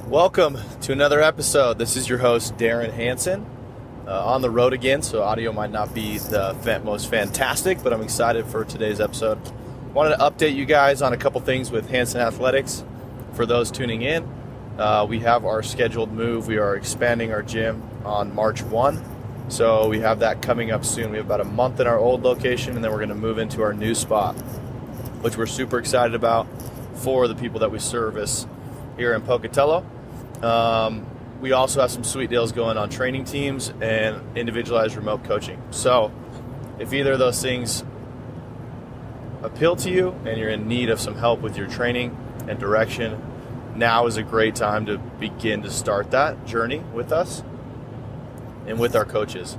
Welcome to another episode. This is your host, Darren Hansen, on the road again, so audio might not be the most fantastic, but I'm excited for today's episode. Wanted to update you guys on a couple things with Hansen Athletics. For those tuning in, we have our scheduled move. We are expanding our gym on March 1, so we have that coming up soon. We have about a month in our old location, and then we're going to move into our new spot, which we're super excited about for the people that we service here in Pocatello. We also have some sweet deals going on training teams and individualized remote coaching. So if either of those things appeal to you and you're in need of some help with your training and direction, now is a great time to begin to start that journey with us and with our coaches.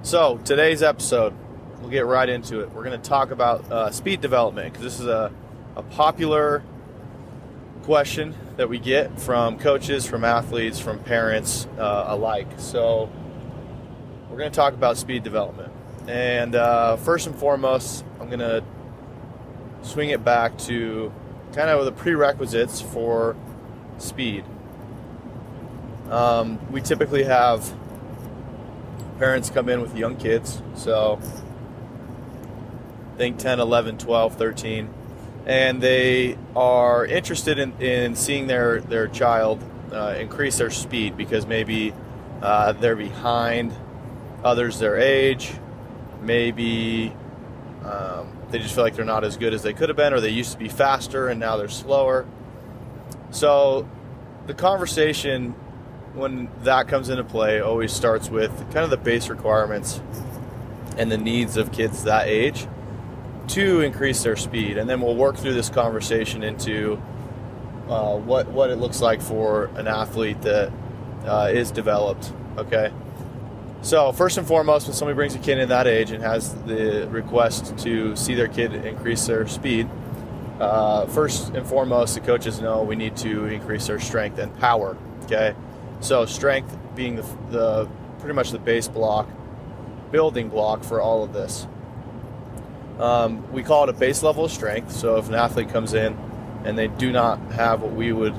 So today's episode, we'll get right into it. We're going to talk about speed development, because this is a popular question that we get from coaches, from athletes, from parents alike. So we're going to talk about speed development. And first and foremost, I'm going to swing it back to kind of the prerequisites for speed. We typically have parents come in with young kids, so think 10, 11, 12, 13. And they are interested in seeing their child increase their speed because maybe they're behind others their age. Maybe they just feel like they're not as good as they could have been, or they used to be faster and now they're slower. So the conversation, when that comes into play, always starts with kind of the base requirements and the needs of kids that age to increase their speed, and then we'll work through this conversation into what it looks like for an athlete that is developed. Okay, so first and foremost, when somebody brings a kid in that age and has the request to see their kid increase their speed, first and foremost, the coaches know we need to increase their strength and power. Okay, so strength being the pretty much the base block, building block for all of this. We call it a base level of strength. So if an athlete comes in and they do not have what we would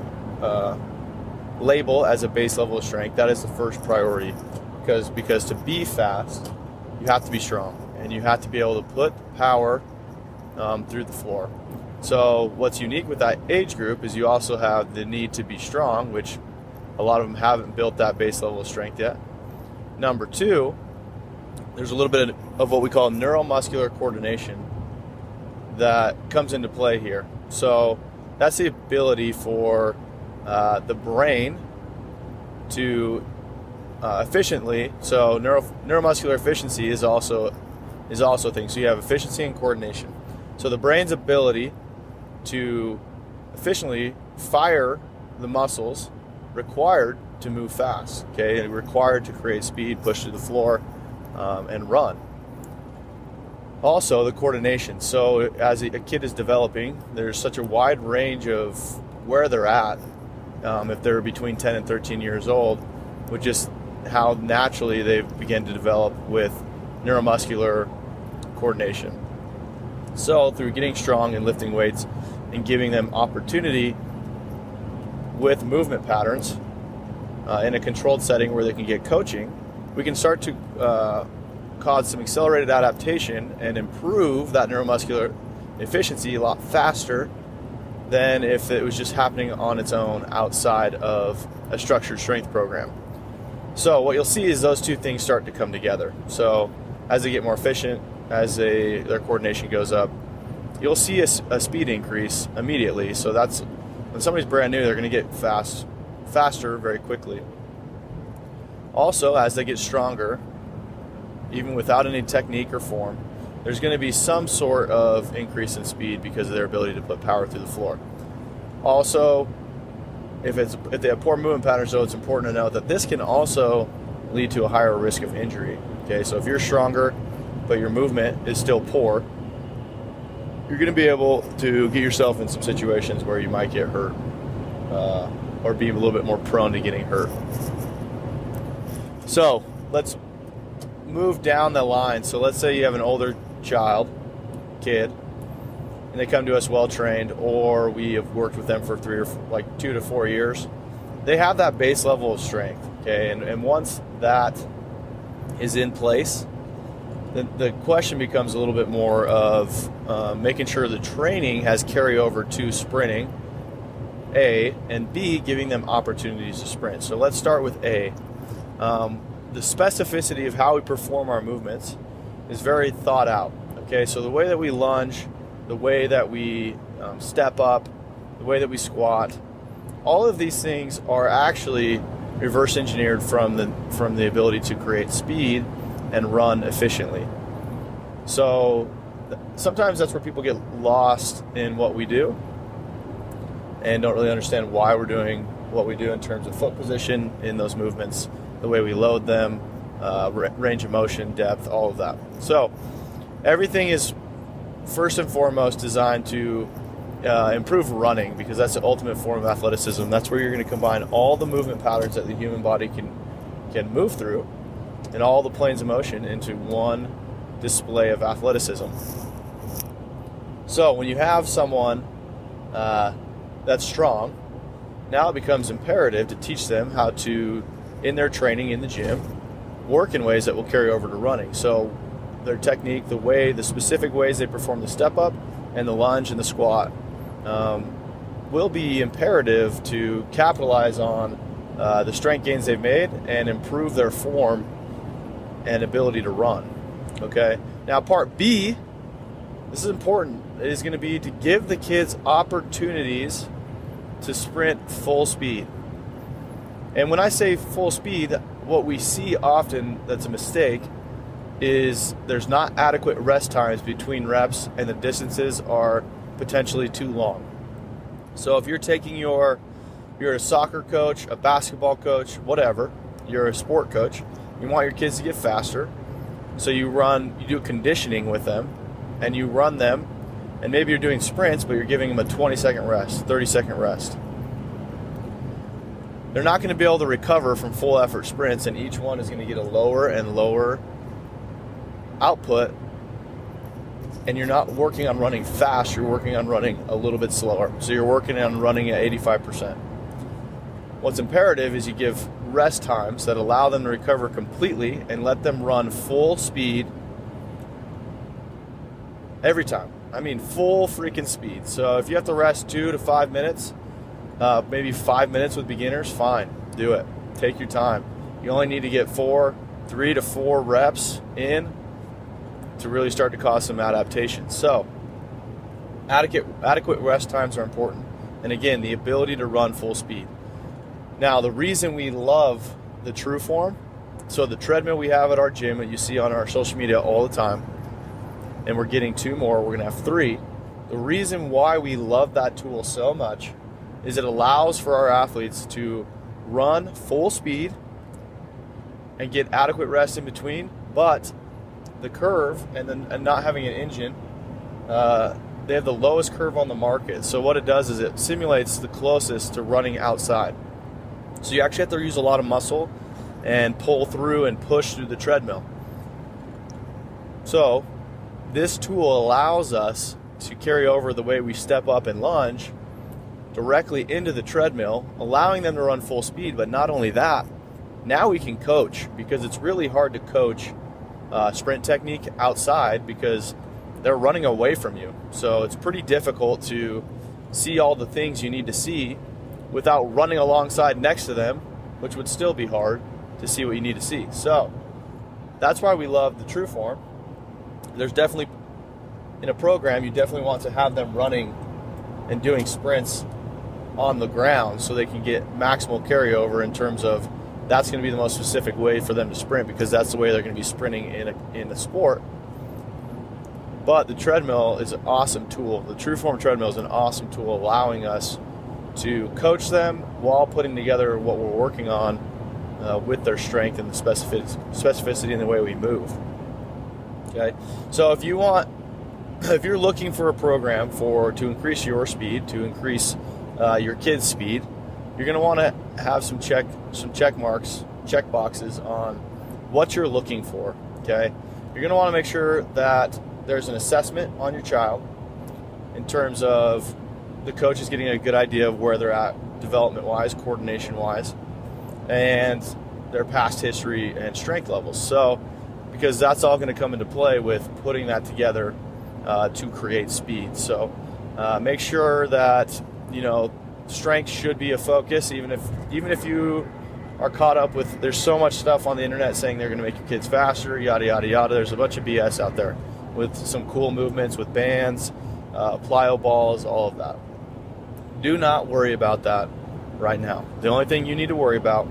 label as a base level of strength, that is the first priority, because to be fast, you have to be strong, and you have to be able to put power through the floor. So what's unique with that age group is you also have the need to be strong, which a lot of them haven't built that base level of strength yet. Number two, there's a little bit of what we call neuromuscular coordination that comes into play here. So that's the ability for the brain to efficiently. So neuromuscular efficiency is also a thing. So you have efficiency and coordination. So the brain's ability to efficiently fire the muscles required to move fast. Okay, and required to create speed, push through the floor, and run. Also, the coordination. So as a kid is developing, there's such a wide range of where they're at, if they're between 10 and 13 years old, with just how naturally they begin to develop with neuromuscular coordination. So through getting strong and lifting weights and giving them opportunity with movement patterns in a controlled setting where they can get coaching, we can start to cause some accelerated adaptation and improve that neuromuscular efficiency a lot faster than if it was just happening on its own outside of a structured strength program. So what you'll see is those two things start to come together. So as they get more efficient, as their coordination goes up, you'll see a speed increase immediately. So that's when somebody's brand new, they're going to get faster very quickly. Also, as they get stronger, even without any technique or form, there's going to be some sort of increase in speed because of their ability to put power through the floor. Also, if they have poor movement patterns, though, it's important to note that this can also lead to a higher risk of injury. Okay, so if you're stronger, but your movement is still poor, you're going to be able to get yourself in some situations where you might get hurt, or be a little bit more prone to getting hurt. So let's move down the line. So let's say you have an older kid, and they come to us well trained, or we have worked with them for 2 to 4 years, they have that base level of strength, okay? And once that is in place, the question becomes a little bit more of making sure the training has carryover to sprinting, A, and B, giving them opportunities to sprint. So let's start with A. The specificity of how we perform our movements is very thought out, okay? So the way that we lunge, the way that we step up, the way that we squat, all of these things are actually reverse engineered from the ability to create speed and run efficiently. So sometimes that's where people get lost in what we do and don't really understand why we're doing what we do in terms of foot position in those movements, the way we load them, range of motion, depth, all of that. So everything is first and foremost designed to improve running, because that's the ultimate form of athleticism. That's where you're going to combine all the movement patterns that the human body can move through and all the planes of motion into one display of athleticism. So when you have someone that's strong, now it becomes imperative to teach them how to, in their training in the gym, work in ways that will carry over to running. So their technique, the specific ways they perform the step up and the lunge and the squat will be imperative to capitalize on the strength gains they've made and improve their form and ability to run. Okay. Now part B, this is important, is going to be to give the kids opportunities to sprint full speed. And when I say full speed, what we see often that's a mistake is there's not adequate rest times between reps and the distances are potentially too long. So if you're a soccer coach, a basketball coach, whatever, you're a sport coach, you want your kids to get faster, so you do conditioning with them and you run them, and maybe you're doing sprints, but you're giving them a 20-second rest, 30-second rest. They're not going to be able to recover from full effort sprints, and each one is going to get a lower and lower output, and you're not working on running fast, you're working on running a little bit slower. So you're working on running at 85%. What's imperative is you give rest times that allow them to recover completely and let them run full speed every time. I mean full freaking speed. So if you have to rest 2 to 5 minutes, maybe 5 minutes with beginners, fine, do it. Take your time. You only need to get 3 to 4 reps in to really start to cause some adaptation. So adequate rest times are important. And again, the ability to run full speed. Now, the reason we love the true form, so the treadmill we have at our gym that you see on our social media all the time, and we're getting 2 more, we're going to have 3. The reason why we love that tool so much is it allows for our athletes to run full speed and get adequate rest in between, but the curve and not having an engine, they have the lowest curve on the market. So what it does is it simulates the closest to running outside. So you actually have to use a lot of muscle and pull through and push through the treadmill. So this tool allows us to carry over the way we step up and lunge directly into the treadmill, allowing them to run full speed. But not only that, now we can coach, because it's really hard to coach sprint technique outside because they're running away from you. So it's pretty difficult to see all the things you need to see without running alongside next to them, which would still be hard to see what you need to see. So that's why we love the true form. There's definitely, in a program, you definitely want to have them running and doing sprints on the ground so they can get maximal carryover in terms of that's going to be the most specific way for them to sprint, because that's the way they're going to be sprinting in a sport. But the treadmill is an awesome tool. The true form treadmill is an awesome tool, allowing us to coach them while putting together what we're working on with their strength and the specificity in the way we move. Okay, so if you're looking for a program to increase your speed, to increase your kids' speed, you're going to want to have some check boxes on what you're looking for. Okay, you're going to want to make sure that there's an assessment on your child in terms of the coach is getting a good idea of where they're at development-wise, coordination-wise, and their past history and strength levels. So, because that's all going to come into play with putting that together to create speed. So, make sure that, you know, strength should be a focus, even if you are caught up with, there's so much stuff on the internet saying they're going to make your kids faster, yada yada yada. There's a bunch of BS out there with some cool movements with bands, plyo balls, all of that. Do not worry about that right now. The only thing you need to worry about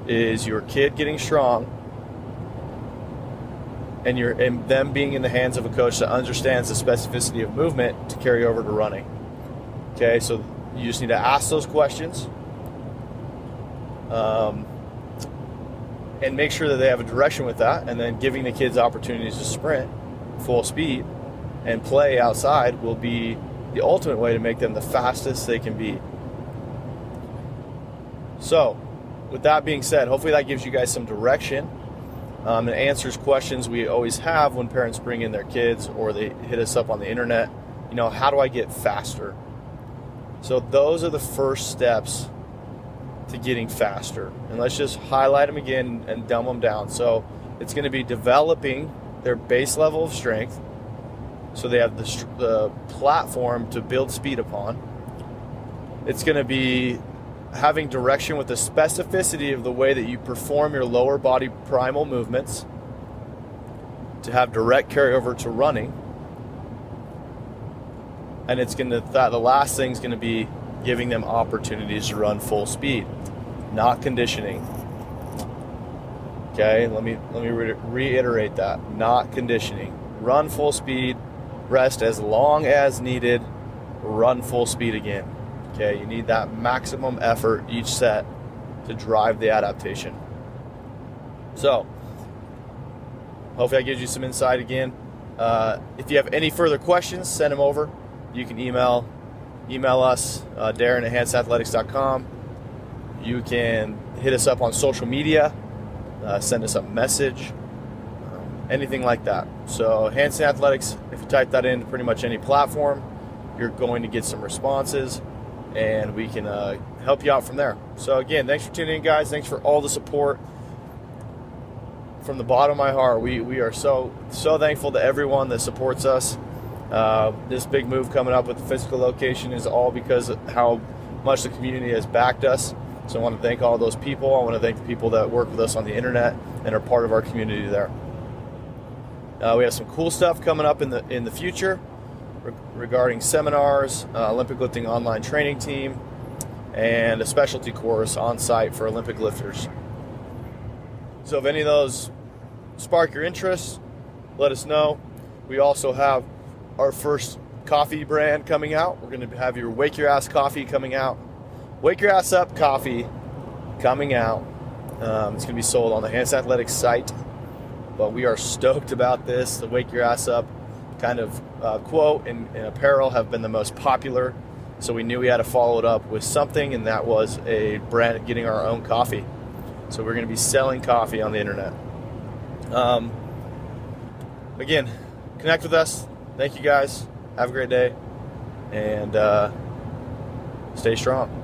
is your kid getting strong and them being in the hands of a coach that understands the specificity of movement to carry over to running. Okay, so you just need to ask those questions and make sure that they have a direction with that, and then giving the kids opportunities to sprint full speed and play outside will be the ultimate way to make them the fastest they can be. So, with that being said, hopefully that gives you guys some direction and answers questions we always have when parents bring in their kids or they hit us up on the internet. You know, how do I get faster? So those are the first steps to getting faster. And let's just highlight them again and dumb them down. So it's going to be developing their base level of strength so they have the platform to build speed upon. It's going to be having direction with the specificity of the way that you perform your lower body primal movements to have direct carryover to running. And it's going to, the last thing is going to be giving them opportunities to run full speed, not conditioning. Okay, let me reiterate that. Not conditioning. Run full speed, rest as long as needed, run full speed again. Okay, you need that maximum effort each set to drive the adaptation. So, hopefully that gives you some insight again. If you have any further questions, send them over. You can email us, Darren at HansenAthletics.com. You can hit us up on social media, send us a message, anything like that. So Hansen Athletics, if you type that into pretty much any platform, you're going to get some responses, and we can help you out from there. So again, thanks for tuning in, guys. Thanks for all the support. From the bottom of my heart, we are so thankful to everyone that supports us. This big move coming up with the physical location is all because of how much the community has backed us. So I want to thank all those people. I want to thank the people that work with us on the internet and are part of our community there. We have some cool stuff coming up in the future regarding seminars, Olympic lifting online training team, and a specialty course on site for Olympic lifters. So if any of those spark your interest, let us know. We also have our first coffee brand coming out. We're going to have your Wake Your Ass coffee coming out. Wake Your Ass Up coffee coming out. It's going to be sold on the Hansen Athletics site. But we are stoked about this. The Wake Your Ass Up kind of quote and apparel have been the most popular. So we knew we had to follow it up with something, and that was a brand, getting our own coffee. So we're going to be selling coffee on the internet. Again, connect with us. Thank you guys. Have a great day. And stay strong.